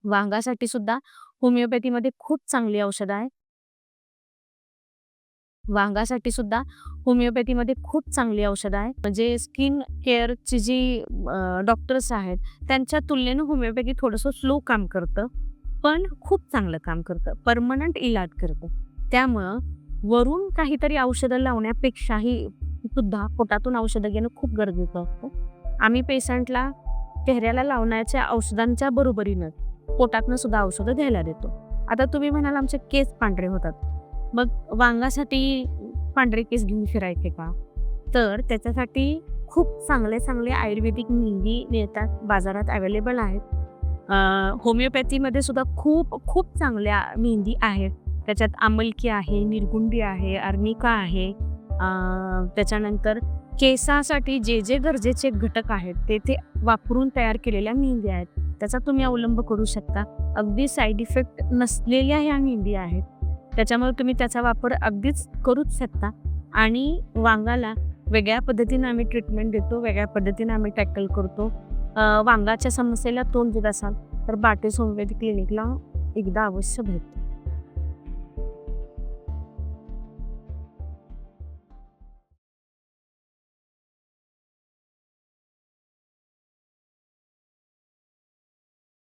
वांगासाठी सुद्धा होमिओपॅथीमध्ये खूप चांगली औषधं आहे. वांगासाठी सुद्धा होमिओपॅथीमध्ये खूप चांगली औषधं आहे. म्हणजे स्किन केअरची जी डॉक्टर्स आहेत, त्यांच्या तुलनेनं होमिओपॅथी थोडंसं स्लो काम करतं, पण खूप चांगलं काम करतं. पर्मनंट इलाज करतं. त्यामुळं वरून काहीतरी औषधं लावण्यापेक्षाही सुद्धा पोटातून औषधं घेणं खूप गरजेचं असतं. आम्ही पेशंटला चेहऱ्याला लावण्याच्या औषधांच्या बरोबरीनं पोटातनं सुद्धा औषधं घ्यायला देतो. आता तुम्ही म्हणाल आमचे केस पांढरे होतात. मग वांगासाठी पांढरे केस घेऊन फिरायचे का? तर त्याच्यासाठी खूप चांगले-चांगले आयुर्वेदिक मेहंदी मिळतात, बाजारात अवेलेबल आहेत. होमिओपॅथीमध्ये सुद्धा खूप खूप चांगल्या मेहंदी आहेत. त्याच्यात आमलकी आहे, निर्गुंडी आहे, अर्निका आहे. त्याच्यानंतर केसासाठी जे गरजेचे घटक आहेत, ते वापरून तयार केलेल्या मेहंदी आहेत. त्याचा तुम्ही अवलंब करू शकता. अगदी साइड इफेक्ट नसलेल्या ह्या मेहंदी आहेत. त्याच्यामुळे तुम्ही त्याचा वापर अगदीच करूच शकता आणि वांगाला वेगळ्या पद्धतीनं आम्ही ट्रीटमेंट देतो, वेगळ्या पद्धतीनं आम्ही टॅकल करतो. वांगाच्या समस्येला तोंड देत असाल तर बाटेस होमिओपॅथी क्लिनिकला एकदा अवश्य भेट